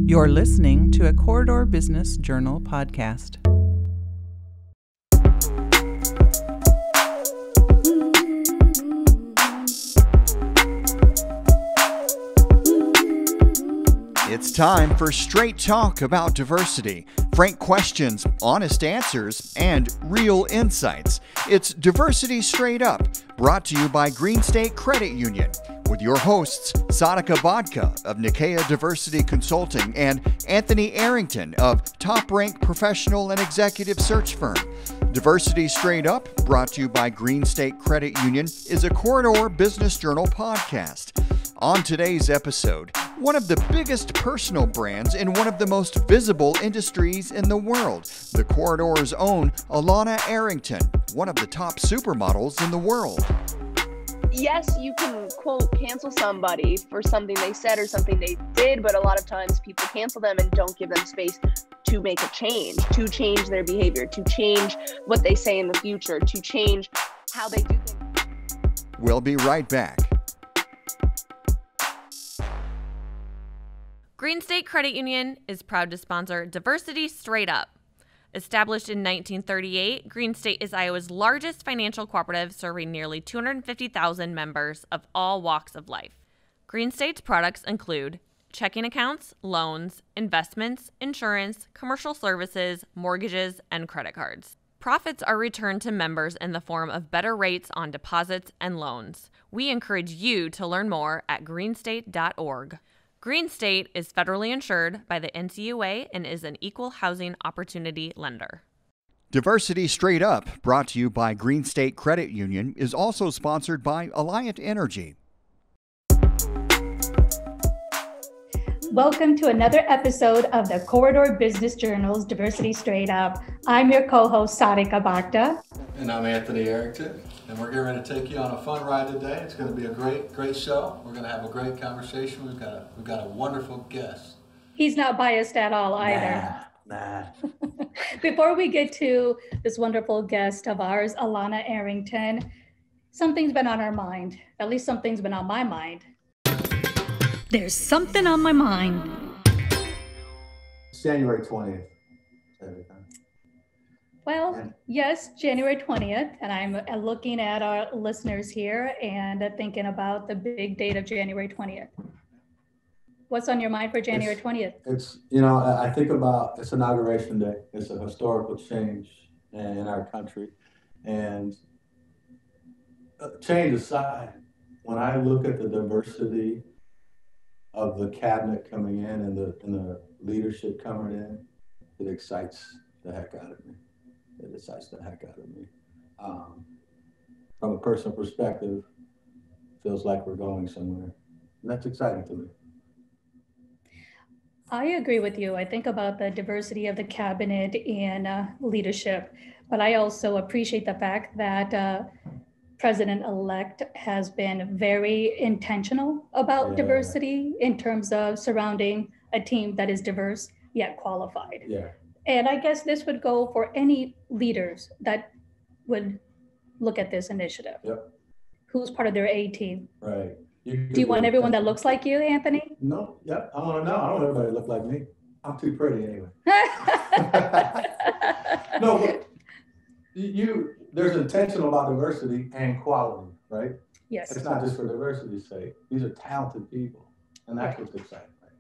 You're listening to a Corridor Business Journal podcast. It's time for straight talk about diversity, frank questions, honest answers, and real insights. It's Diversity Straight Up, brought to you by Green State Credit Union, with your hosts Sarika Bhakta of Nikea Diversity Consulting and Alanna Arrington of Top Rank Professional and Executive Search Firm. Diversity Straight Up, brought to you by Green State Credit Union, is a Corridor Business Journal podcast. On today's episode, one of the biggest personal brands in one of the most visible industries in the world, the Corridor's own Alanna Arrington, one of the top supermodels in the world. Yes, you can, quote, cancel somebody for something they said or something they did, but a lot of times people cancel them and don't give them space to make a change, to change their behavior, to change what they say in the future, to change how they do things. We'll be right back. Green State Credit Union is proud to sponsor Diversity Straight Up. Established in 1938, Green State is Iowa's largest financial cooperative, serving nearly 250,000 members of all walks of life. Green State's products include checking accounts, loans, investments, insurance, commercial services, mortgages, and credit cards. Profits are returned to members in the form of better rates on deposits and loans. We encourage you to learn more at greenstate.org. Green State is federally insured by the NCUA and is an equal housing opportunity lender. Diversity Straight Up, brought to you by Green State Credit Union, is also sponsored by Alliant Energy. Welcome to another episode of the Corridor Business Journal's Diversity Straight Up. I'm your co-host, Sarika Bhakta. And I'm Alanna Arrington. And we're getting ready to take you on a fun ride today. It's going to be a great show. We're going to have a great conversation. We've got a wonderful guest. He's not biased at all either. Nah. Before we get to this wonderful guest of ours, Alanna Arrington, something's been on our mind. At least something's been on my mind. There's something on my mind. It's January 20th. Well, yes, January 20th, and I'm looking at our listeners here and thinking about the big date of January 20th. What's on your mind for January 20th? It's I think about it's Inauguration Day. It's a historical change in our country. And change aside, when I look at the diversity of the cabinet coming in and the leadership coming in, it excites the heck out of me. It excites the heck out of me. From a personal perspective, feels like we're going somewhere. And that's exciting to me. I agree with you. I think about the diversity of the cabinet and leadership, but I also appreciate the fact that President-elect has been very intentional about diversity in terms of surrounding a team that is diverse yet qualified. Yeah. And I guess this would go for any leaders that would look at this initiative. Yep. Who's part of their A team? Right. Do you want everyone that looks like you, Anthony? No. Yep. I want to know. I don't want everybody to look like me. I'm too pretty anyway. No, but there's intentional about diversity and quality, right? Yes. It's not just for diversity's sake. These are talented people, and that's what's exciting. Right?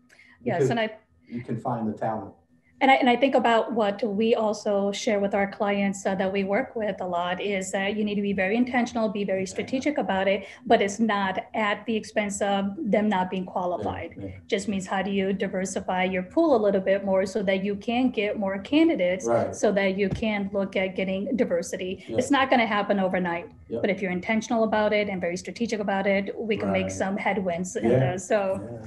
Yes, and you can find the talent. And I think about what we also share with our clients that we work with a lot is that you need to be very intentional, be very strategic about it, but it's not at the expense of them not being qualified. Yeah. Just means how do you diversify your pool a little bit more so that you can get more candidates, right, so that you can look at getting diversity. Yeah. It's not going to happen overnight, yeah, but if you're intentional about it and very strategic about it, we can make some headwinds in this. So,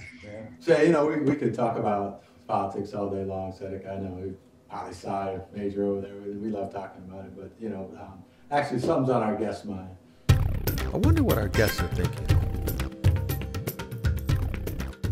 we could talk about politics all day long, Sarika. I know poli-sci major over there. We love talking about it, but actually something's on our guest's mind. I wonder what our guests are thinking.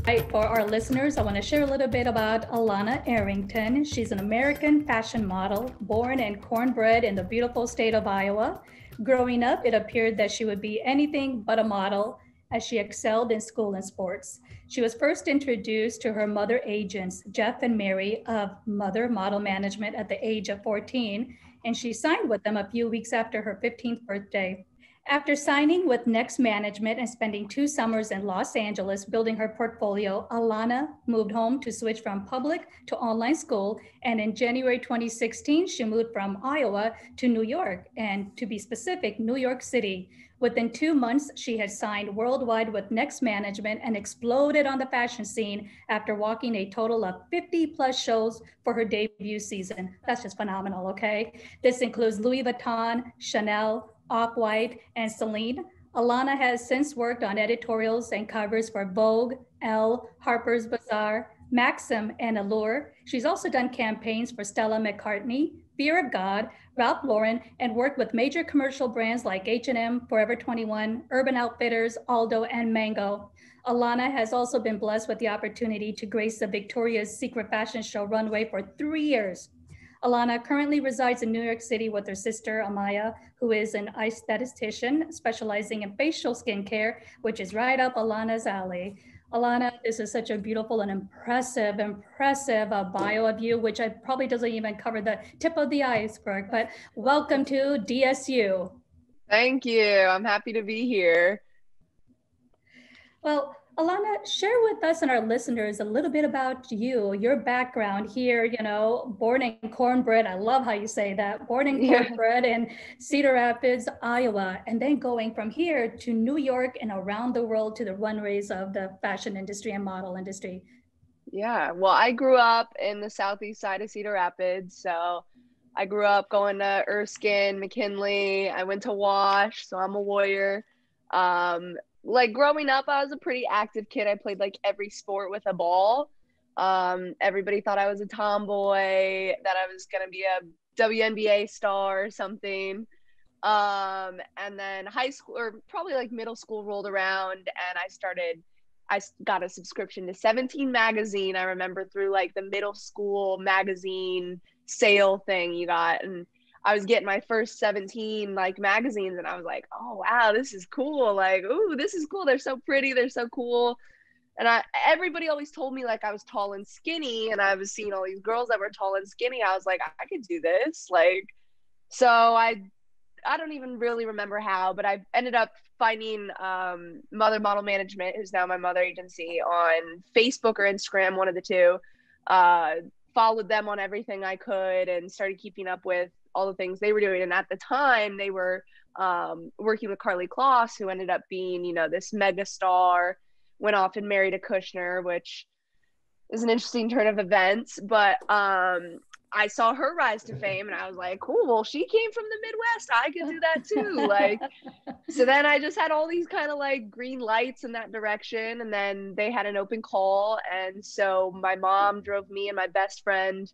Right, for our listeners, I want to share a little bit about Alanna Arrington. She's an American fashion model, born and cornbred in the beautiful state of Iowa. Growing up, it appeared that she would be anything but a model. as she excelled in school and sports. She was first introduced to her mother agents, Jeff and Mary of Mother Model Management at the age of 14, and she signed with them a few weeks after her 15th birthday. After signing with Next Management and spending 2 summers in Los Angeles building her portfolio, Alanna moved home to switch from public to online school. And in January 2016, she moved from Iowa to New York, and to be specific, New York City. Within 2 months, she had signed worldwide with Next Management and exploded on the fashion scene after walking a total of 50 plus shows for her debut season. That's just phenomenal, okay? This includes Louis Vuitton, Chanel, Off-White, and Celine. Alanna has since worked on editorials and covers for Vogue, Elle, Harper's Bazaar, Maxim, and Allure. She's also done campaigns for Stella McCartney, Fear of God, Ralph Lauren, and worked with major commercial brands like H&M, Forever 21, Urban Outfitters, Aldo, and Mango. Alanna has also been blessed with the opportunity to grace the Victoria's Secret fashion show runway for 3 years. Alanna currently resides in New York City with her sister, Amaya, who is an aesthetician specializing in facial skincare, which is right up Alanna's alley. Alanna, this is such a beautiful and impressive bio of you, which probably doesn't even cover the tip of the iceberg, but welcome to DSU. Thank you. I'm happy to be here. Well, Alanna, share with us and our listeners a little bit about you, your background here, born in Cornbread. I love how you say that, born in Cornbread in Cedar Rapids, Iowa, and then going from here to New York and around the world to the runways of the fashion industry and model industry. Yeah, well, I grew up in the southeast side of Cedar Rapids. So I grew up going to Erskine, McKinley. I went to Wash, so I'm a Warrior. Like growing up, I was a pretty active kid. I played like every sport with a ball. Everybody thought I was a tomboy, that I was going to be a WNBA star or something. And then high school, or probably like middle school, rolled around, and I got a subscription to 17 magazine. I remember, through like the middle school magazine sale thing you got, and I was getting my first 17 like magazines, and I was like, oh wow, this is cool. Like, ooh, this is cool. They're so pretty. They're so cool. And everybody always told me like I was tall and skinny, and I was seeing all these girls that were tall and skinny. I was like, I could do this. Like, so I don't even really remember how, but I ended up finding Mother Model Management, who's now my mother agency, on Facebook or Instagram, one of the two. Followed them on everything I could and started keeping up with all the things they were doing. And at the time, they were working with Carly Kloss, who ended up being, this mega star, went off and married a Kushner, which is an interesting turn of events. But I saw her rise to fame, and I was like, cool, well, she came from the Midwest. I could do that too. Like, so then I just had all these kind of like green lights in that direction. And then they had an open call. And so my mom drove me and my best friend,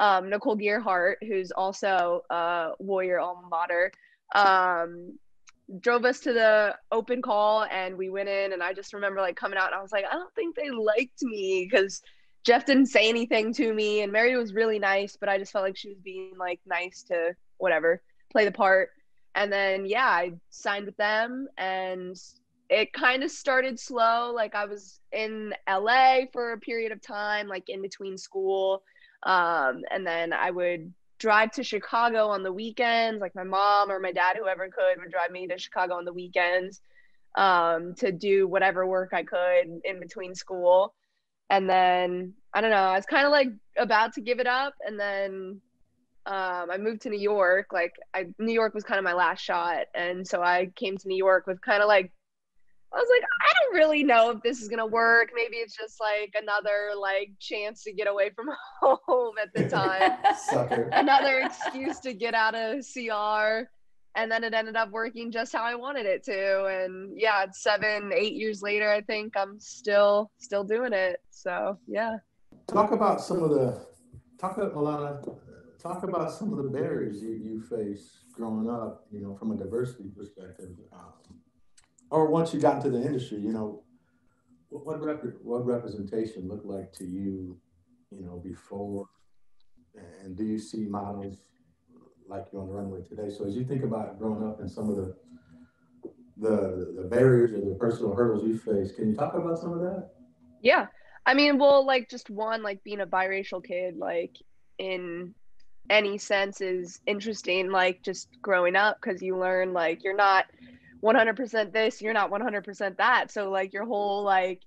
Nicole Gearhart, who's also a Warrior alma mater, drove us to the open call, and we went in. And I just remember like coming out, and I was like, I don't think they liked me, because Jeff didn't say anything to me, and Mary was really nice, but I just felt like she was being like nice to whatever, play the part. And then, yeah, I signed with them, and it kind of started slow. Like, I was in LA for a period of time, like in between school. And then I would drive to Chicago on the weekends. Like, my mom or my dad, whoever could, would drive me to Chicago on the weekends to do whatever work I could in between school. And then, I don't know, I was kind of like about to give it up. And then I moved to New York. Like, New York was kind of my last shot. And so I came to New York with kind of like, I was like, I don't really know if this is going to work. Maybe it's just like another like chance to get away from home at the time. Another excuse to get out of CR. And then it ended up working just how I wanted it to. And yeah, 7-8 years later, I think I'm still doing it. So yeah. Alanna, talk about some of the barriers you face growing up, from a diversity perspective. Or once you got into the industry, what representation looked like to you, before, and do you see models like you on the runway today? So as you think about growing up and some of the barriers or the personal hurdles you face. Can you talk about some of that? Yeah. I mean, well, like just one, like being a biracial kid, like in any sense is interesting, like just growing up, because you learn like you're not 100% this, you're not 100% that. So like your whole like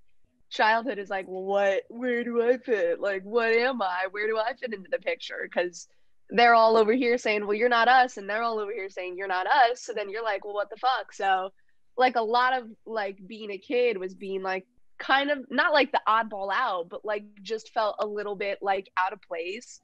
childhood is like, well, where do I fit? Like, what am I? Where do I fit into the picture? Because they're all over here saying, well, you're not us. And they're all over here saying, you're not us. So then you're like, well, what the fuck? So like a lot of like being a kid was being like kind of not like the oddball out, but like just felt a little bit like out of place.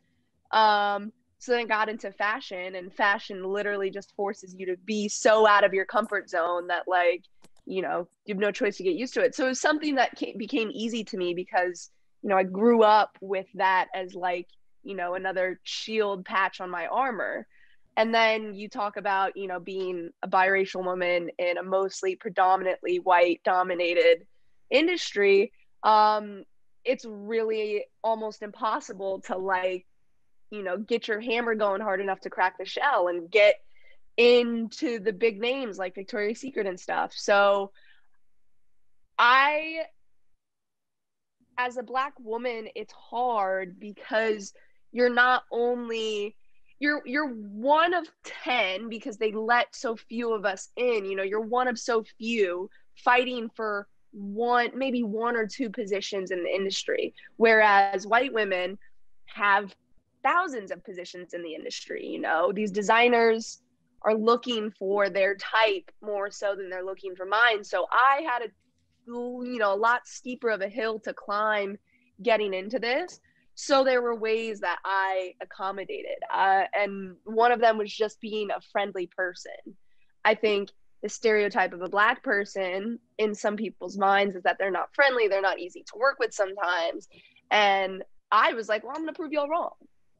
So then got into fashion, and fashion literally just forces you to be so out of your comfort zone that like, you know, you have no choice to get used to it. So it was something that became easy to me because, you know, I grew up with that as like, you know, another shield patch on my armor. And then you talk about, you know, being a biracial woman in a mostly predominantly white dominated industry. It's really almost impossible to like, you know, get your hammer going hard enough to crack the shell and get into the big names like Victoria's Secret and stuff. So as a Black woman, it's hard because you're not only, you're one of 10 because they let so few of us in, you know, you're one of so few fighting for maybe one or two positions in the industry. Whereas white women have thousands of positions in the industry. You know, these designers are looking for their type more so than they're looking for mine. So I had a lot steeper of a hill to climb getting into this. So there were ways that I accommodated. And one of them was just being a friendly person. I think the stereotype of a Black person in some people's minds is that they're not friendly, they're not easy to work with sometimes. And I was like, well, I'm going to prove y'all wrong.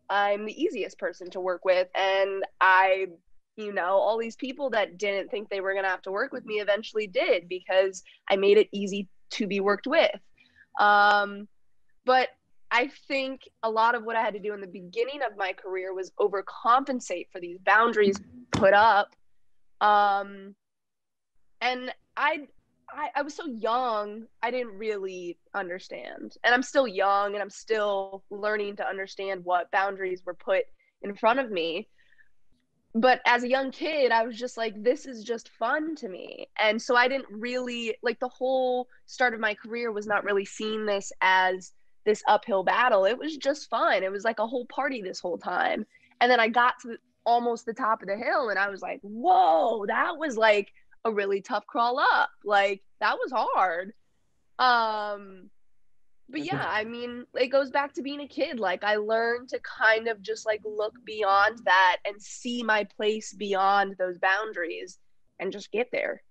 I'm the easiest person to work with. And all these people that didn't think they were going to have to work with me eventually did, because I made it easy to be worked with. But I think a lot of what I had to do in the beginning of my career was overcompensate for these boundaries put up. And I was so young, I didn't really understand. And I'm still young and I'm still learning to understand what boundaries were put in front of me. But as a young kid, I was just like, this is just fun to me. And so I didn't really, like, the whole start of my career was not really seeing this as this uphill battle. It was just fun. It was like a whole party this whole time. And then I got to almost the top of the hill and I was like, whoa, that was like a really tough crawl up. Like, that was hard. But yeah, I mean, it goes back to being a kid. Like, I learned to kind of just like look beyond that and see my place beyond those boundaries and just get there.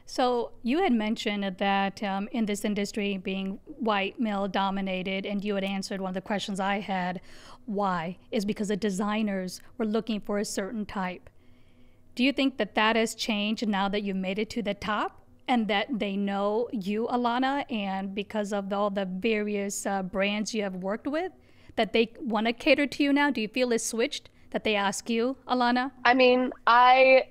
So you had mentioned that in this industry being white, male dominated, and you had answered one of the questions I had, why, is because the designers were looking for a certain type. Do you think that that has changed now that you've made it to the top and that they know you, Alanna, and because of all the various brands you have worked with, that they want to cater to you now? Do you feel it's switched, that they ask you, Alanna? I mean, I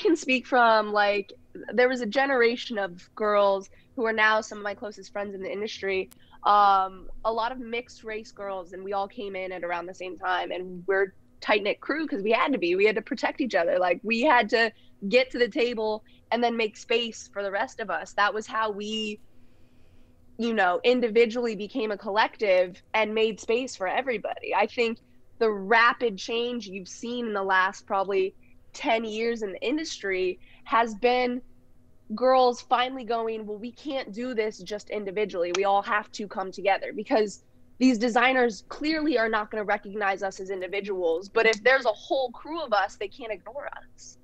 can speak from, like, there was a generation of girls who are now some of my closest friends in the industry, a lot of mixed race girls, and we all came in at around the same time, and we're tight-knit crew because we had to protect each other. Like, we had to get to the table and then make space for the rest of us. That was how we, individually became a collective and made space for everybody. I think the rapid change you've seen in the last probably 10 years in the industry has been girls finally going, well, we can't do this just individually. We all have to come together, because these designers clearly are not going to recognize us as individuals. But if there's a whole crew of us, they can't ignore us.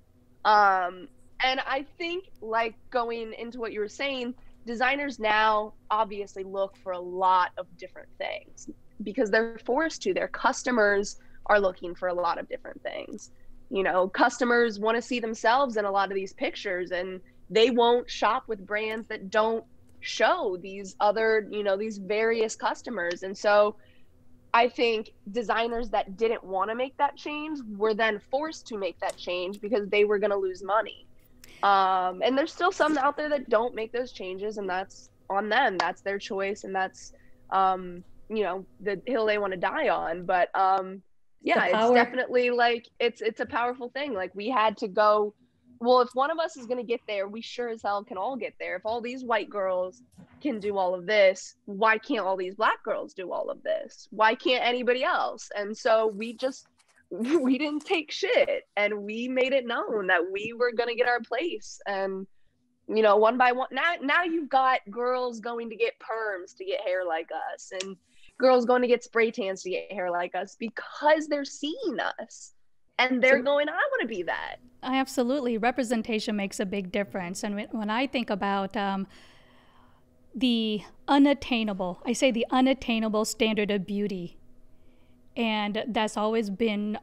And I think, like, going into what you were saying, designers now obviously look for a lot of different things because they're forced to. Their customers are looking for a lot of different things. Customers want to see themselves in a lot of these pictures, and they won't shop with brands that don't show these other, these various customers. And so I think designers that didn't want to make that change were then forced to make that change because they were going to lose money. And there's still some out there that don't make those changes, and that's on them. That's their choice, and that's, the hill they want to die on. But yeah, it's definitely like, it's a powerful thing. Like, we had to go, well, if one of us is going to get there, we sure as hell can all get there. If all these white girls can do all of this, why can't all these black girls do all of this? Why can't anybody else? And so we didn't take shit, and we made it known that we were going to get our place. And, one by one, now you've got girls going to get perms to get hair like us, and girls going to get spray tans to get hair like us, because they're seeing us and they're going, I want to be that. Absolutely. Representation makes a big difference. And when I think about the unattainable standard of beauty, and that's always been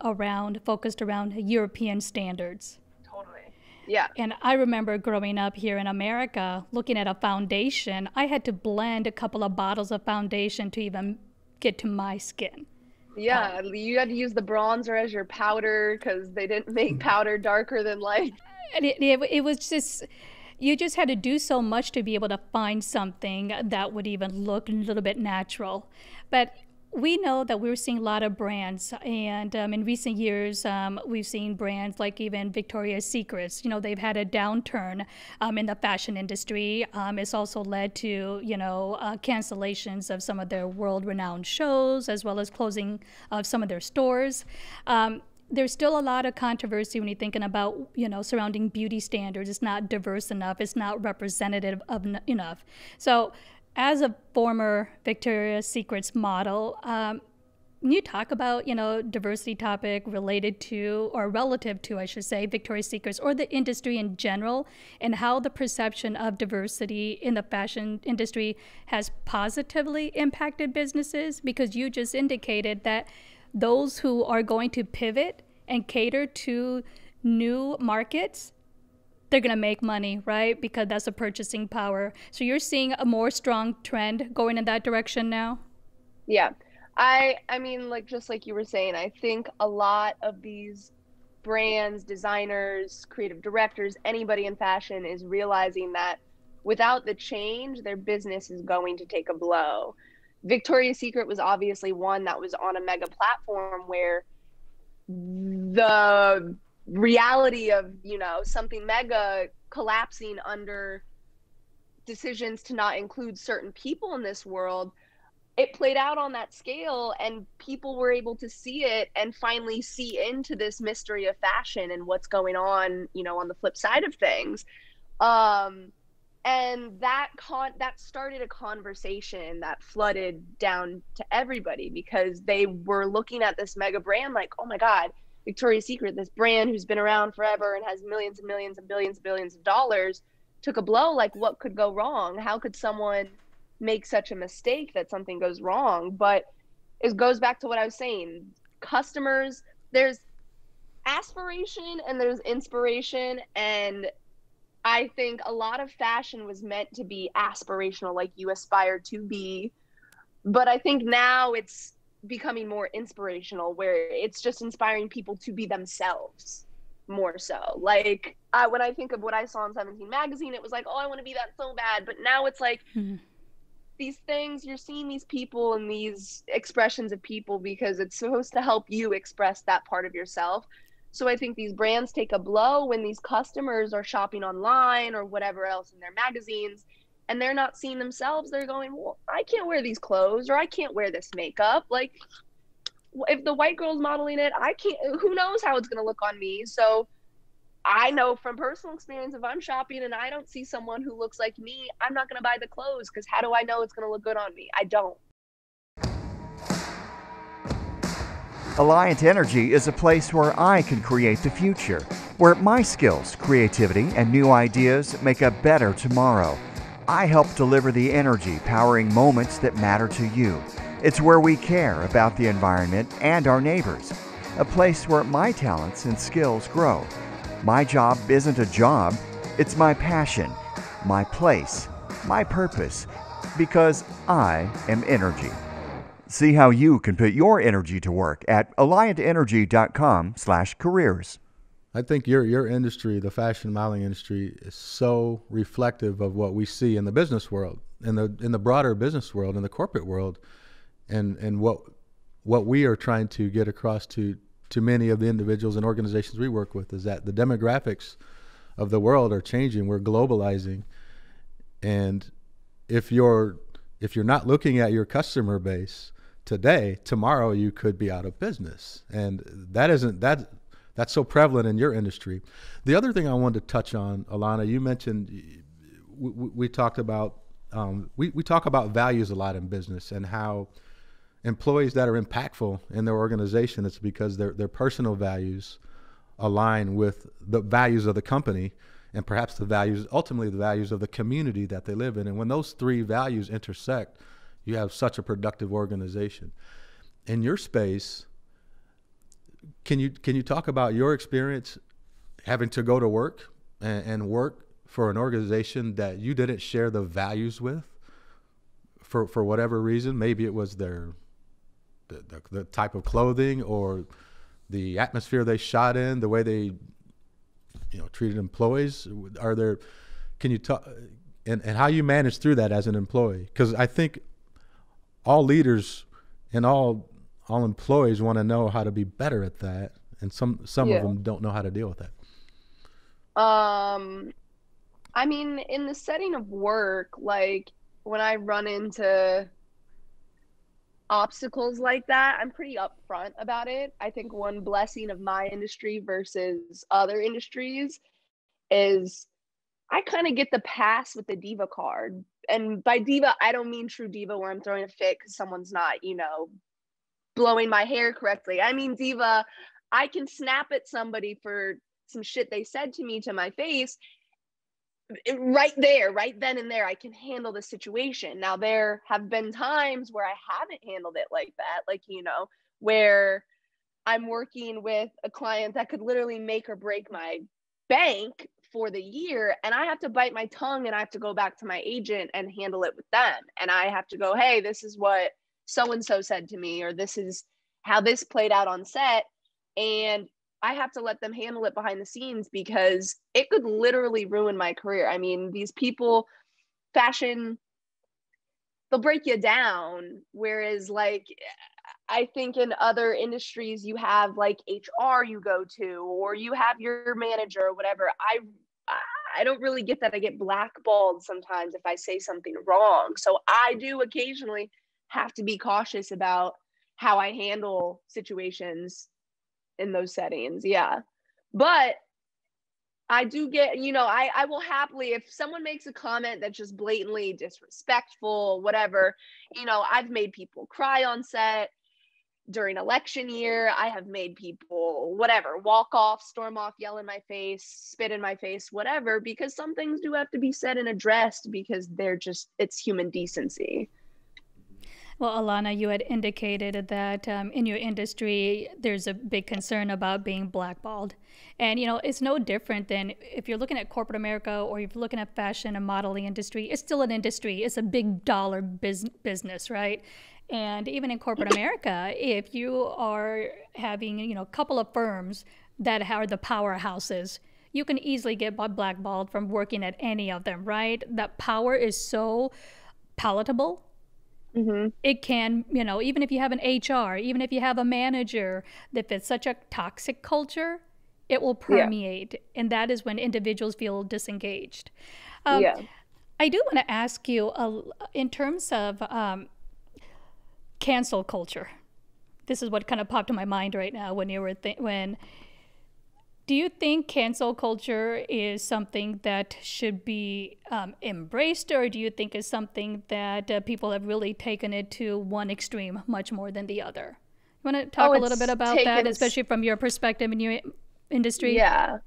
focused around European standards. Totally. Yeah. And I remember growing up here in America, looking at a foundation, I had to blend a couple of bottles of foundation to even get to my skin. Yeah, you had to use the bronzer as your powder because they didn't make powder darker than light. And it was just, you just had to do so much to be able to find something that would even look a little bit natural. But we know that we're seeing a lot of brands, and in recent years, we've seen brands like even Victoria's Secrets. They've had a downturn in the fashion industry. It's also led to, cancellations of some of their world-renowned shows, as well as closing of some of their stores. There's still a lot of controversy when you're thinking about, surrounding beauty standards. It's not diverse enough. It's not representative enough. So, as a former Victoria's Secrets model, can you talk about, diversity topic related to, or relative to, I should say, Victoria's Secrets or the industry in general, and how the perception of diversity in the fashion industry has positively impacted businesses? Because you just indicated that those who are going to pivot and cater to new markets, they're going to make money, right? Because that's a purchasing power. So you're seeing a more strong trend going in that direction now? Yeah. I mean, just like you were saying, I think a lot of these brands, designers, creative directors, anybody in fashion is realizing that without the change, their business is going to take a blow. Victoria's Secret was obviously one that was on a mega platform where the reality of, something mega collapsing under decisions to not include certain people in this world, it played out on that scale, and people were able to see it and finally see into this mystery of fashion and what's going on, on the flip side of things. And that started a conversation that flooded down to everybody, because they were looking at this mega brand like, oh my God, Victoria's Secret, this brand who's been around forever and has millions and millions and billions of dollars, took a blow. Like, what could go wrong? How could someone make such a mistake that something goes wrong? But it goes back to what I was saying. Customers, there's aspiration and there's inspiration, and I think a lot of fashion was meant to be aspirational, like you aspire to be. But I think now it's becoming more inspirational, where it's just inspiring people to be themselves more so. Like, when I think of what I saw in 17 magazine, it was like, oh, I want to be that so bad. But now it's like, these things, you're seeing these people and these expressions of people because it's supposed to help you express that part of yourself. So I think these brands take a blow when these customers are shopping online or whatever else in their magazines, and they're not seeing themselves. They're going, well, I can't wear these clothes, or I can't wear this makeup. Like, if the white girl's modeling it, I can't, who knows how it's going to look on me. So I know from personal experience, if I'm shopping and I don't see someone who looks like me, I'm not going to buy the clothes, because how do I know it's going to look good on me? I don't. Alliant Energy is a place where I can create the future, where my skills, creativity, and new ideas make a better tomorrow. I help deliver the energy powering moments that matter to you. It's where we care about the environment and our neighbors, a place where my talents and skills grow. My job isn't a job, it's my passion, my place, my purpose, because I am energy. See how you can put your energy to work at alliantenergy.com/careers. I think your industry, the fashion modeling industry, is so reflective of what we see in the business world, in the broader business world, in the corporate world, and what we are trying to get across to many of the individuals and organizations we work with is that the demographics of the world are changing. We're globalizing, and if you're not looking at your customer base today, tomorrow you could be out of business, and that's so prevalent in your industry. The other thing I wanted to touch on, Alanna, you mentioned we talked about we talk about values a lot in business, and how employees that are impactful in their organization, it's because their personal values align with the values of the company, and perhaps ultimately the values of the community that they live in. And when those three values intersect, you have such a productive organization. In your space, can you talk about your experience having to go to work and work for an organization that you didn't share the values with for whatever reason? Maybe it was the type of clothing or the atmosphere they shot in, the way they treated employees. Can you talk and how you manage through that as an employee? Because I think all leaders and all employees want to know how to be better at that, and some of them don't know how to deal with that. I mean, in the setting of work, like when I run into obstacles like that, I'm pretty upfront about it. I think one blessing of my industry versus other industries is I kind of get the pass with the diva card. And by diva, I don't mean true diva where I'm throwing a fit because someone's not, blowing my hair correctly. I mean diva, I can snap at somebody for some shit they said to me to my face. Right then and there, I can handle the situation. Now, there have been times where I haven't handled it like that, where I'm working with a client that could literally make or break my bank for the year, and I have to bite my tongue, and I have to go back to my agent and handle it with them. And I have to go, hey, this is what so-and-so said to me, or this is how this played out on set. And I have to let them handle it behind the scenes because it could literally ruin my career. I mean, these people, fashion, they'll break you down. Whereas I think in other industries, you have HR you go to, or you have your manager or whatever. I don't really get that. I get blackballed sometimes if I say something wrong. So I do occasionally have to be cautious about how I handle situations in those settings. Yeah. But I do get, I will happily, if someone makes a comment that's just blatantly disrespectful, whatever, I've made people cry on set during election year. I have made people, walk off, storm off, yell in my face, spit in my face, whatever, because some things do have to be said and addressed because it's human decency. Well, Alanna, you had indicated that in your industry, there's a big concern about being blackballed. And, it's no different than if you're looking at corporate America or if you're looking at fashion and modeling industry, it's still an industry. It's a big dollar business, right? And even in corporate America, if you are having, a couple of firms that are the powerhouses, you can easily get blackballed from working at any of them, right? That power is so palatable. Mm-hmm. It can, even if you have an HR, even if you have a manager, if it's such a toxic culture, it will permeate. Yeah. And that is when individuals feel disengaged. I do want to ask you, in terms of cancel culture, this is what kind of popped in my mind right now when you were do you think cancel culture is something that should be embraced, or do you think it's something that people have really taken it to one extreme much more than the other? You want to talk a little bit about that, especially from your perspective in your industry? Yeah,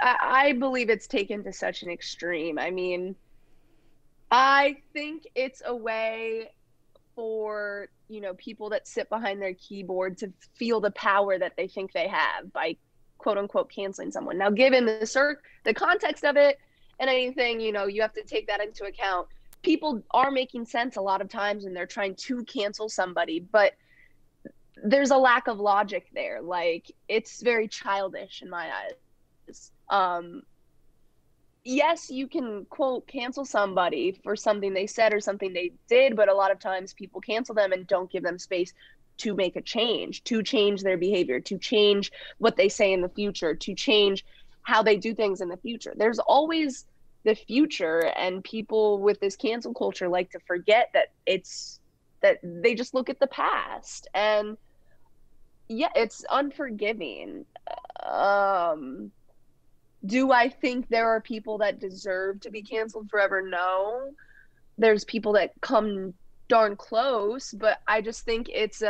I believe it's taken to such an extreme. I mean, I think it's a way for, people that sit behind their keyboard to feel the power that they think they have by quote unquote canceling someone. Now, given the context of it and anything, you have to take that into account. People are making sense a lot of times and they're trying to cancel somebody, but there's a lack of logic there. It's very childish in my eyes. Yes, you can quote cancel somebody for something they said or something they did, but a lot of times people cancel them and don't give them space to make a change, to change their behavior, to change what they say in the future, to change how they do things in the future. There's always the future, and people with this cancel culture like to forget that they just look at the past. And yeah, it's unforgiving. Do I think there are people that deserve to be canceled forever? No. There's people that come darn close, but I just think it's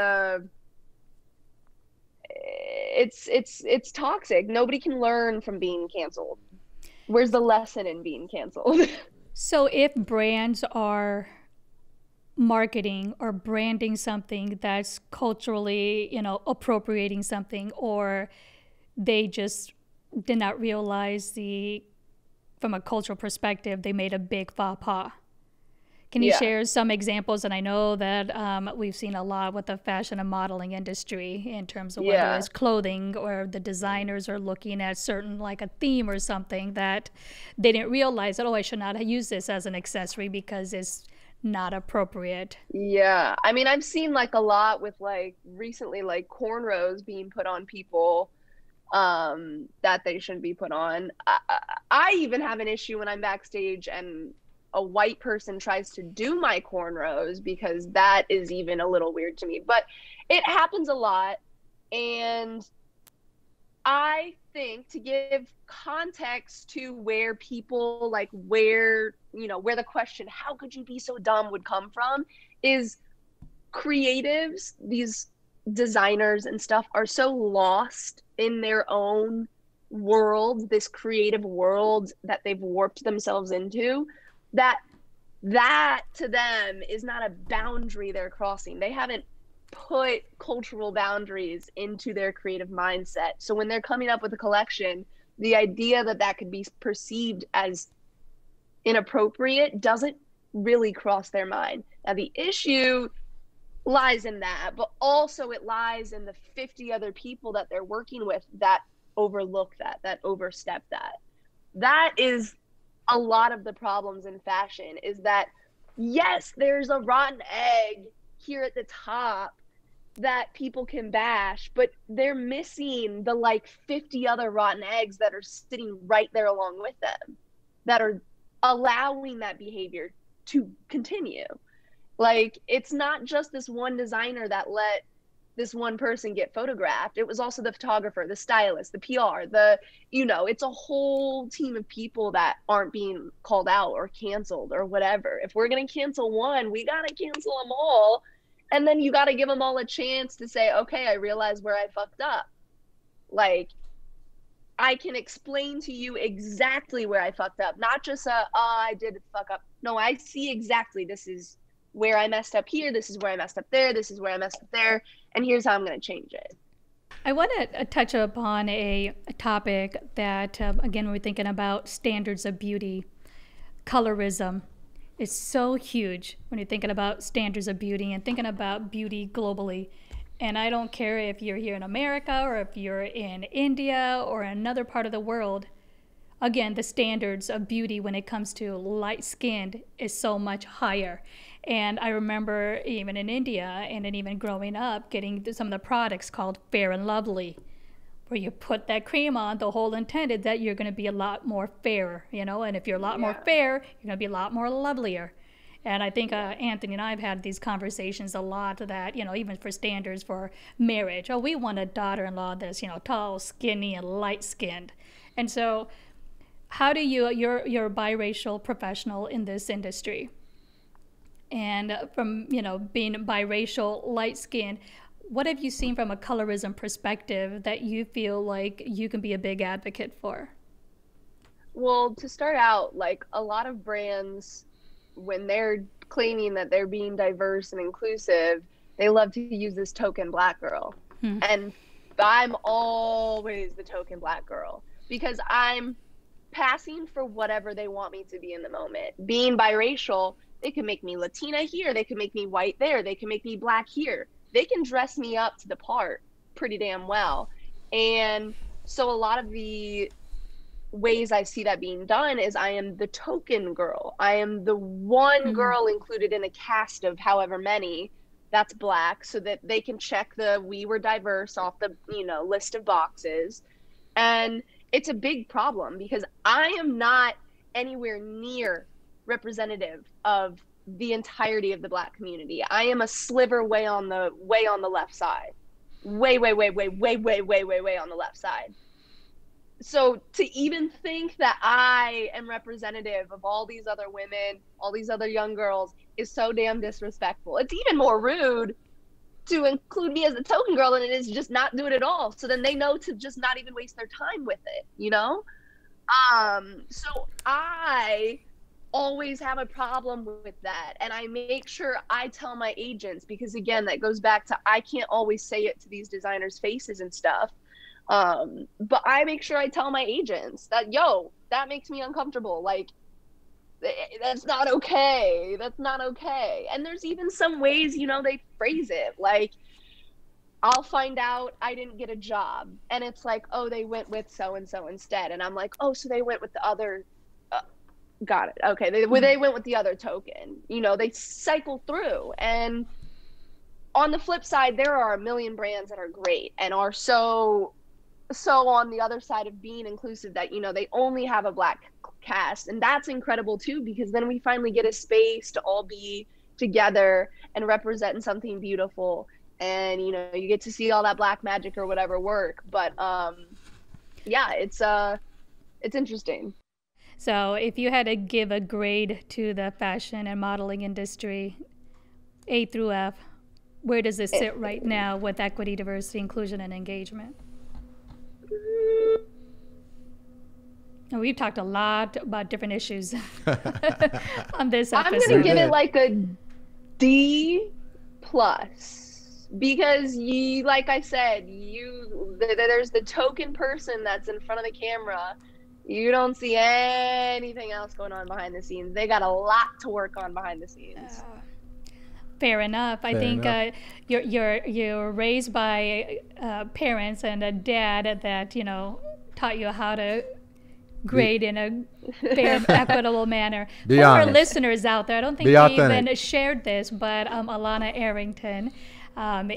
toxic. Nobody can learn from being canceled. Where's the lesson in being canceled? So if brands are marketing or branding something that's culturally, appropriating something, or they just did not realize from a cultural perspective, they made a big faux pas. Can you share some examples? And I know that we've seen a lot with the fashion and modeling industry in terms of whether it's clothing or the designers are looking at certain, like a theme or something that they didn't realize that, I should not use this as an accessory because it's not appropriate. Yeah. I mean, I've seen like a lot with like recently like cornrows being put on people that they shouldn't be put on. I even have an issue when I'm backstage and a white person tries to do my cornrows, because that is even a little weird to me, but it happens a lot. And I think, to give context to where people where the question, how could you be so dumb, would come from, is creatives, these designers and stuff, are so lost in their own world, this creative world that they've warped themselves into, that to them is not a boundary they're crossing. They haven't put cultural boundaries into their creative mindset. So when they're coming up with a collection, the idea that could be perceived as inappropriate doesn't really cross their mind. Now, the issue lies in that, but also it lies in the 50 other people that they're working with that overlook that overstep that. That is a lot of the problems in fashion, is that yes, there's a rotten egg here at the top that people can bash, but they're missing the 50 other rotten eggs that are sitting right there along with them, that are allowing that behavior to continue. It's not just this one designer that let this one person get photographed. It was also the photographer, the stylist, the PR, it's a whole team of people that aren't being called out or canceled or whatever. If we're going to cancel one, we got to cancel them all. And then you got to give them all a chance to say, okay, I realize where I fucked up. I can explain to you exactly where I fucked up, not just I did fuck up. No, I see exactly, this is where I messed up here, this is where I messed up there, this is where I messed up there, and here's how I'm going to change it. I want to touch upon a topic that, again, when we're thinking about standards of beauty, colorism is so huge when you're thinking about standards of beauty and thinking about beauty globally. And I don't care if you're here in America or if you're in India or another part of the world. Again, the standards of beauty when it comes to light-skinned is so much higher. And I remember even in India and then even growing up getting some of the products called Fair and Lovely, where you put that cream on, the whole intent is that you're going to be a lot more fairer, and if you're a lot more fair, you're going to be a lot more lovelier. And I think Anthony and I have had these conversations a lot that, even for standards for marriage, we want a daughter-in-law that's, tall, skinny, and light-skinned. And so how do you're a biracial professional in this industry. And from, being biracial, light-skinned, what have you seen from a colorism perspective that you feel like you can be a big advocate for? Well, to start out, a lot of brands, when they're claiming that they're being diverse and inclusive, they love to use this token black girl. And I'm always the token black girl, because I'm passing for whatever they want me to be in the moment. Being biracial, they can make me Latina here, they can make me white there, they can make me black here. They can dress me up to the part pretty damn well. And so a lot of the ways I see that being done is I am the token girl. I am the one girl included in a cast of however many that's Black, so that they can check the we were diverse off the, you know, list of boxes. And it's a big problem because I am not anywhere near representative of the entirety of the Black community. I am a sliver way on the left side. Way on the left side. So to even think that I am representative of all these other women, all these other young girls, is so damn disrespectful. It's even more rude to include me as a token girl than it is just not do it at all. So then they know to just not even waste their time with it, you know? So I always have a problem with that. And I make sure I tell my agents, because again, that goes back to, I can't always say it to these designers' faces and stuff. But I make sure I tell my agents that, yo, that makes me uncomfortable. Like, that's not okay. That's not okay. And there's even some ways, you know, they phrase it. Like, I'll find out I didn't get a job. And it's like, oh, they went with so-and-so instead. And I'm like, oh, so they went with the other, got it. Okay. They went with the other token. You know, they cycle through. And on the flip side, there are a million brands that are great and are so on the other side of being inclusive that, you know, they only have a Black cast. And that's incredible too, because then we finally get a space to all be together and represent something beautiful. And, you know, you get to see all that Black magic or whatever work. But yeah, it's interesting. So if you had to give a grade to the fashion and modeling industry, A through F, where does it sit right now with equity, diversity, inclusion, and engagement? And we've talked a lot about different issues on this episode. I'm going to give it like a D+, because you, like I said, there's the token person that's in front of the camera. You don't see anything else going on behind the scenes. They got a lot to work on behind the scenes. Fair enough. I think you're raised by parents and a dad that, you know, taught you how to grade in a fair, equitable manner. For our listeners out there, I don't think we even shared this, but Alanna Arrington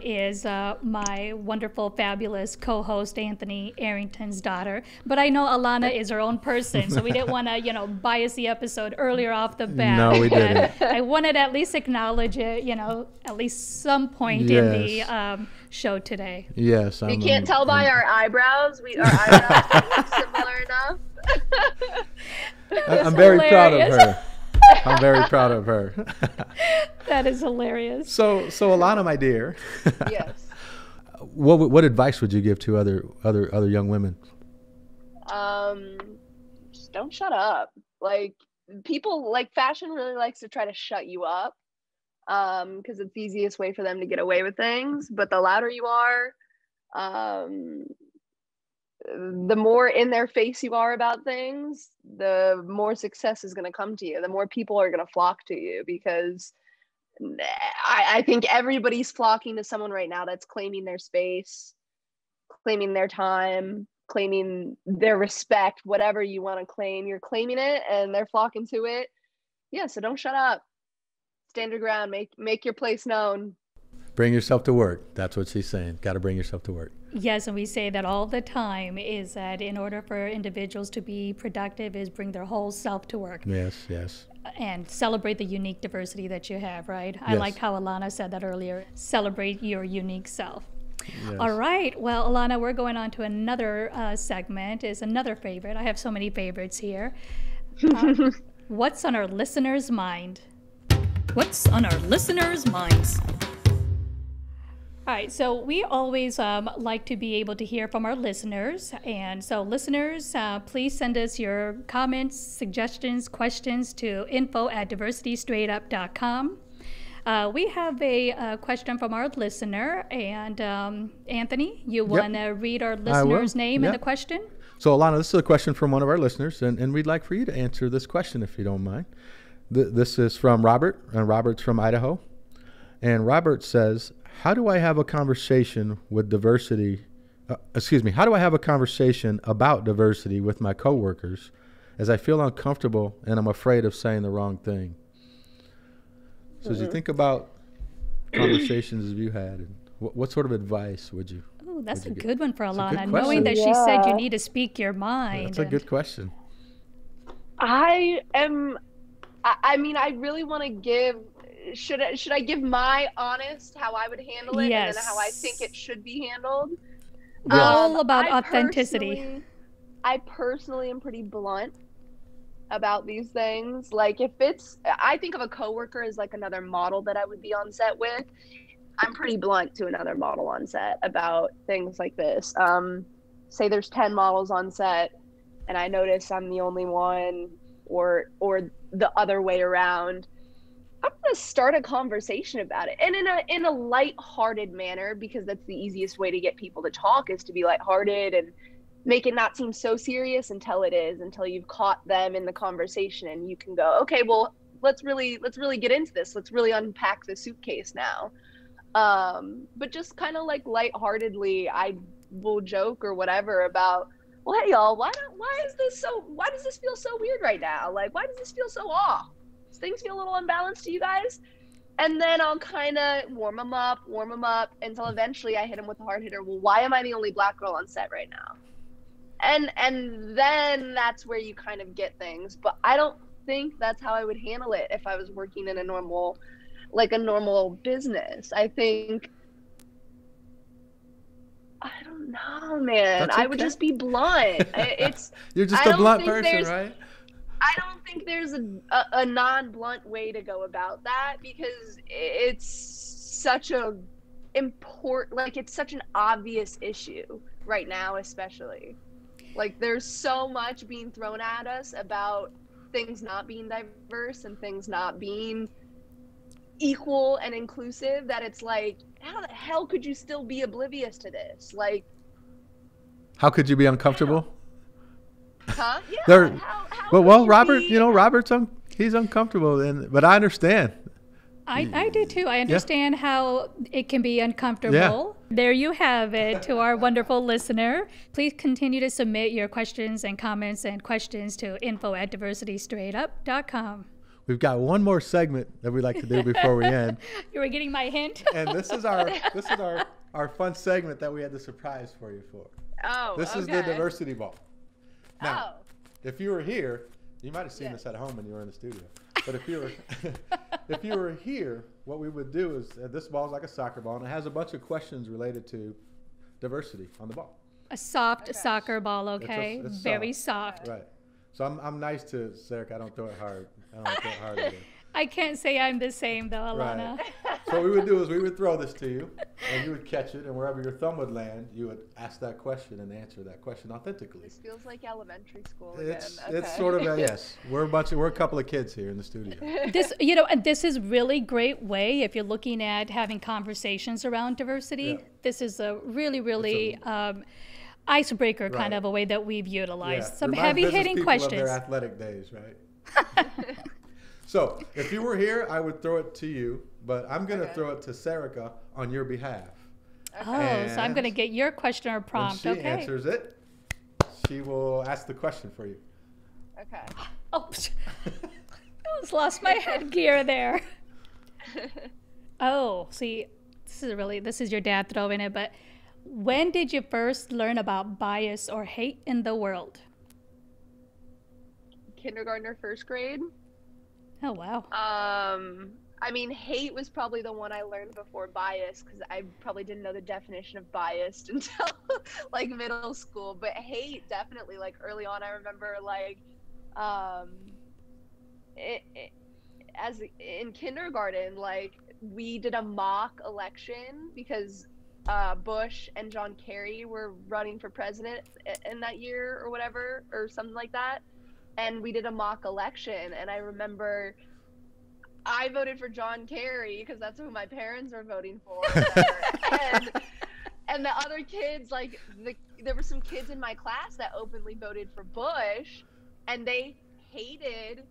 is my wonderful, fabulous co-host Anthony Arrington's daughter. But I know Alanna is her own person, so we didn't want to, you know, bias the episode earlier off the bat. No, we didn't. I wanted to at least acknowledge it, you know, at least some point in the show today. Yes. You can't tell by our eyebrows. Our eyebrows look similar enough. I'm very proud of her. I'm very proud of her. That is hilarious. So Alanna, my dear. Yes. What advice would you give to other young women? Just don't shut up. Like, people, like, fashion really likes to try to shut you up, because it's the easiest way for them to get away with things. But the louder you are, the more in their face you are about things, the more success is going to come to you. The more people are going to flock to you, because I think everybody's flocking to someone right now that's claiming their space, claiming their time, claiming their respect, whatever you want to claim. You're claiming it and they're flocking to it. Yeah, so don't shut up. Stand your ground. Make your place known. Bring yourself to work. That's what she's saying. Got to bring yourself to work. Yes, and we say that all the time, is that in order for individuals to be productive is bring their whole self to work. Yes. And celebrate the unique diversity that you have, right? I Yes. liked how Alanna said that earlier. Celebrate your unique self. Yes. All right. Well, Alanna, we're going on to another segment. Is another favorite. I have so many favorites here. What's on our listeners' mind? What's on our listeners' minds? All right, so we always like to be able to hear from our listeners. And so listeners, please send us your comments, suggestions, questions to info@diversitystraightup.com. We have a question from our listener. And Anthony, you want to read our listener's name and the question? So Alanna, this is a question from one of our listeners, and we'd like for you to answer this question if you don't mind. This is from Robert, and Robert's from Idaho. And Robert says, how do I have a conversation with diversity how do I have a conversation about diversity with my coworkers as I feel uncomfortable and I'm afraid of saying the wrong thing? So as you think about conversations you had, and what sort of advice would you? Oh, that's a get? good one for It's a Alanna, good knowing that question. she said you need to speak your mind. That's a good question. I mean, I really want to give, should I give my honest, how I would handle it, Yes. and then how I think it should be handled? We're all about I authenticity. I personally am pretty blunt about these things. Like, if it's, I think of a coworker as like another model that I would be on set with. I'm pretty blunt to another model on set about things like this. Say there's 10 models on set and I notice I'm the only one, or the other way around. I'm gonna start a conversation about it, and in a light-hearted manner, because that's the easiest way to get people to talk, is to be lighthearted and make it not seem so serious until it is, until you've caught them in the conversation and you can go, okay, well, let's really get into this. Let's really unpack the suitcase now. But just kind of like lightheartedly, I will joke or whatever about, well, hey y'all, why does this feel so weird right now? Like, why does this feel so off? Does things feel a little unbalanced to you guys? And then I'll kind of warm them up until eventually I hit them with a hard hitter. Well, why am I the only black girl on set right now? And then that's where you kind of get things. But I don't think that's how I would handle it if I was working in a normal business. I think, I don't know, man. That's I would okay. just be blunt. You're just I a don't blunt think person, right? I don't think there's a non-blunt way to go about that, because it's such a important, like, it's such an obvious issue right now, especially. Like, there's so much being thrown at us about things not being diverse and things not being equal and inclusive, that it's like, how the hell could you still be oblivious to this? Like, How could you be uncomfortable? huh? Yeah. There, how well, could you Robert, be- Robert's he's uncomfortable, but I understand. I do too. I understand how it can be uncomfortable. There you have it to our wonderful listener. Please continue to submit your questions and comments and questions to info@diversitystraightup.com. We've got one more segment that we'd like to do before we end. You were getting my hint? And this is our fun segment that we had the surprise for you for. Oh, This is the okay. diversity ball. Now, Oh. if you were here, you might have seen this at home when you were in the studio. But if you were here, what we would do is, this ball is like a soccer ball, and it has a bunch of questions related to diversity on the ball. A soft soccer ball, okay? It's Very soft. Right. So I'm nice to Sarika. I don't throw it hard. Either. I can't say I'm the same though, Alanna. Right. So what we would do is we would throw this to you, and you would catch it, and wherever your thumb would land, you would ask that question and answer that question authentically. This feels like elementary school It's again. it's sort of a yes. We're a couple of kids here in the studio. This, and this is really great way if you're looking at having conversations around diversity. Yeah. This is a really icebreaker kind Right. of a way that we've utilized. Some Remind business heavy-hitting people of questions. their athletic days, right? So if you were here, I would throw it to you, but I'm going to throw it to Sarika on your behalf. Oh, so I'm And going to get your question or prompt. When she Okay. answers it, she will ask the question for you. Okay. Oh, I almost lost my headgear there. Oh, see, this is your dad throwing it, but when did you first learn about bias or hate in the world? Kindergarten or first grade. Oh, wow. I mean, hate was probably the one I learned before bias, because I probably didn't know the definition of biased until like middle school. But hate, definitely, like early on, I remember like as in kindergarten, like we did a mock election because Bush and John Kerry were running for president in that year or whatever, or something like that. And we did a mock election, and I remember I voted for John Kerry because that's who my parents were voting for. and the other kids, like there were some kids in my class that openly voted for Bush, and they hated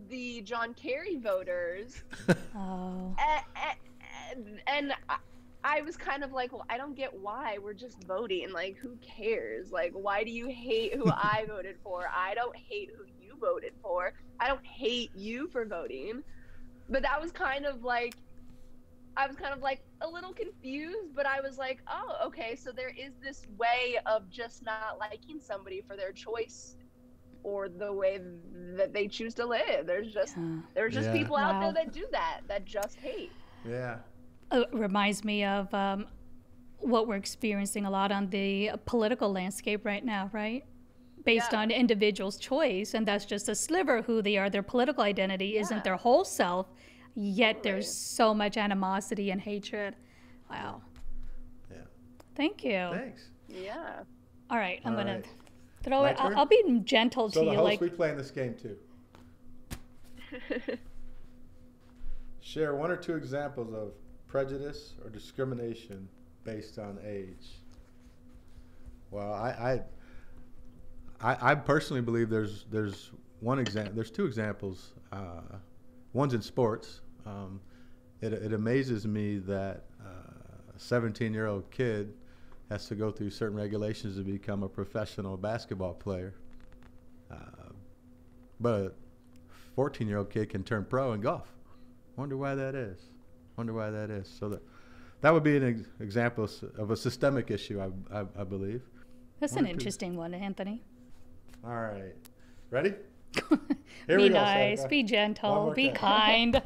the John Kerry voters. Oh. And I was kind of like, well, I don't get why we're just voting. Like, who cares? Like, why do you hate who I voted for? I don't hate who you voted for. I don't hate you for voting. But that was kind of like, I was kind of like a little confused, but I was like, oh, okay, so there is this way of just not liking somebody for their choice or the way that they choose to live. There's just people out there that do that just hate. Yeah. It reminds me of what we're experiencing a lot on the political landscape right now, right? Based on individuals' choice, and that's just a sliver who they are. Their political identity isn't their whole self, yet there's so much animosity and hatred. Wow. Yeah. Thank you. Thanks. Yeah. All right, I'm going right. to throw My it. turn? I'll be gentle So to the you. host, Like, we playing this game too. Share one or two examples of prejudice or discrimination based on age. Well, I personally believe there's one example. There's two examples. One's in sports. It amazes me that a 17-year-old kid has to go through certain regulations to become a professional basketball player. But a 14-year-old kid can turn pro in golf. Wonder why that is. So that would be an example of a systemic issue, I believe. that's an interesting one, Anthony. All right. Ready? Be Here we go, nice, Sarika. be One gentle, more be time. kind.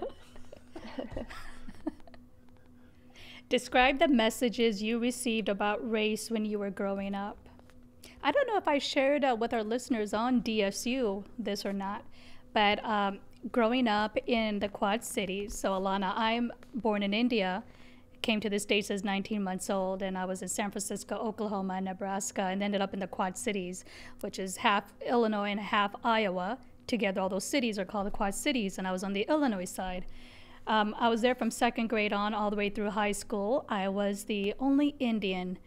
Describe the messages you received about race when you were growing up. I don't know if I shared with our listeners on DSU this or not, but growing up in the Quad Cities, so Alanna, I'm born in India, came to the States as 19 months old, and I was in San Francisco, Oklahoma, and Nebraska, and ended up in the Quad Cities, which is half Illinois and half Iowa. Together, all those cities are called the Quad Cities, and I was on the Illinois side. I was there from second grade on all the way through high school. I was the only Indian,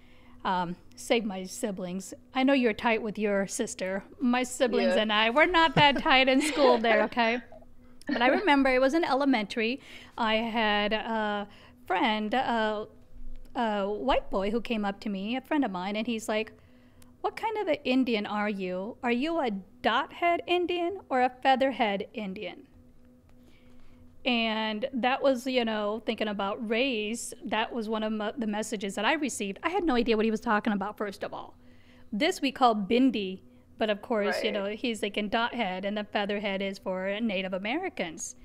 save my siblings. I know you're tight with your sister. My siblings and I, we're not that tight in school there, okay? But I remember it was in elementary. I had a friend, a white boy who came up to me, a friend of mine, and he's like, what kind of an Indian are you? Are you a dot head Indian or a featherhead Indian? And that was, thinking about race, that was one of the messages that I received. I had no idea what he was talking about, first of all. This we call bindi, but of course, he's thinking dot head, and the featherhead is for Native Americans.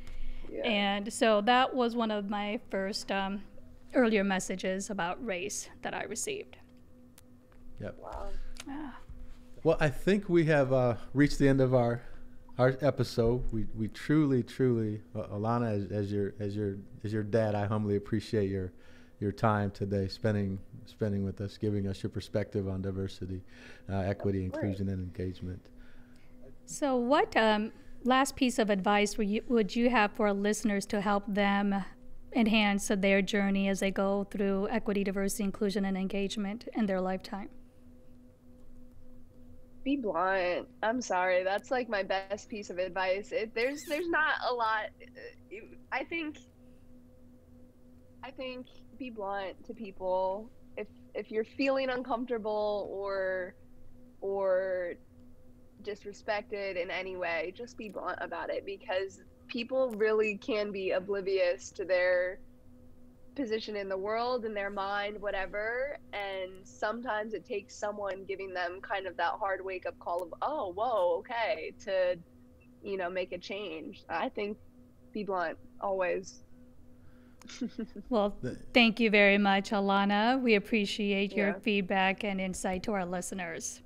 Yeah. And so that was one of my first earlier messages about race that I received. Yep. Wow. Well, I think we have reached the end of our episode. We truly, Alanna, as your dad, I humbly appreciate your time today, spending with us, giving us your perspective on diversity, equity, inclusion, and engagement. So, what last piece of advice would you have for listeners to help them enhance their journey as they go through equity, diversity, inclusion, and engagement in their lifetime? Be blunt. I'm sorry. That's like my best piece of advice. There's not a lot. I think be blunt to people. If you're feeling uncomfortable or disrespected in any way, just be blunt about it, because people really can be oblivious to their position in the world, in their mind, whatever, and sometimes it takes someone giving them kind of that hard wake-up call of, oh, whoa, okay, to make a change. I think be blunt always. Well, thank you very much, Alanna. We appreciate your feedback and insight to our listeners.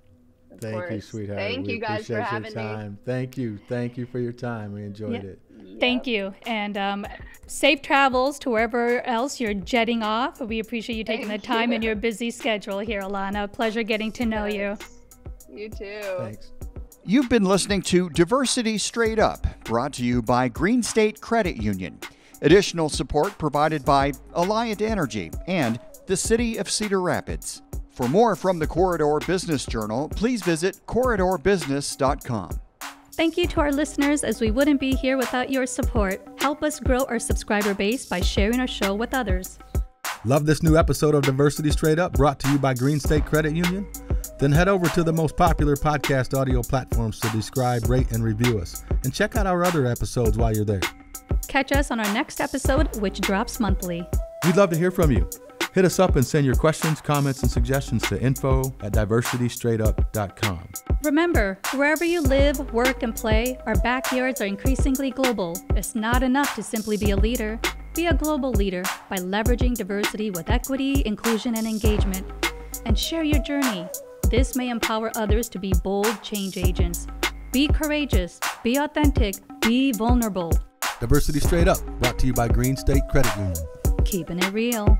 Thank you, sweetheart. Thank you guys for having me. Thank you for your time. We enjoyed it. Thank you, and safe travels to wherever else you're jetting off. We appreciate you taking the time in your busy schedule here, Alanna. Pleasure getting to know you. You too. Thanks. You've been listening to Diversity Straight Up, brought to you by Green State Credit Union. Additional support provided by Alliant Energy and the City of Cedar Rapids. For more from the Corridor Business Journal, please visit corridorbusiness.com. Thank you to our listeners, as we wouldn't be here without your support. Help us grow our subscriber base by sharing our show with others. Love this new episode of Diversity Straight Up, brought to you by Green State Credit Union? Then head over to the most popular podcast audio platforms to describe, rate, and review us. And check out our other episodes while you're there. Catch us on our next episode, which drops monthly. We'd love to hear from you. Hit us up and send your questions, comments, and suggestions to info@diversitystraightup.com. Remember, wherever you live, work, and play, our backyards are increasingly global. It's not enough to simply be a leader. Be a global leader by leveraging diversity with equity, inclusion, and engagement. And share your journey. This may empower others to be bold change agents. Be courageous, be authentic, be vulnerable. Diversity Straight Up, brought to you by Green State Credit Union. Keeping it real.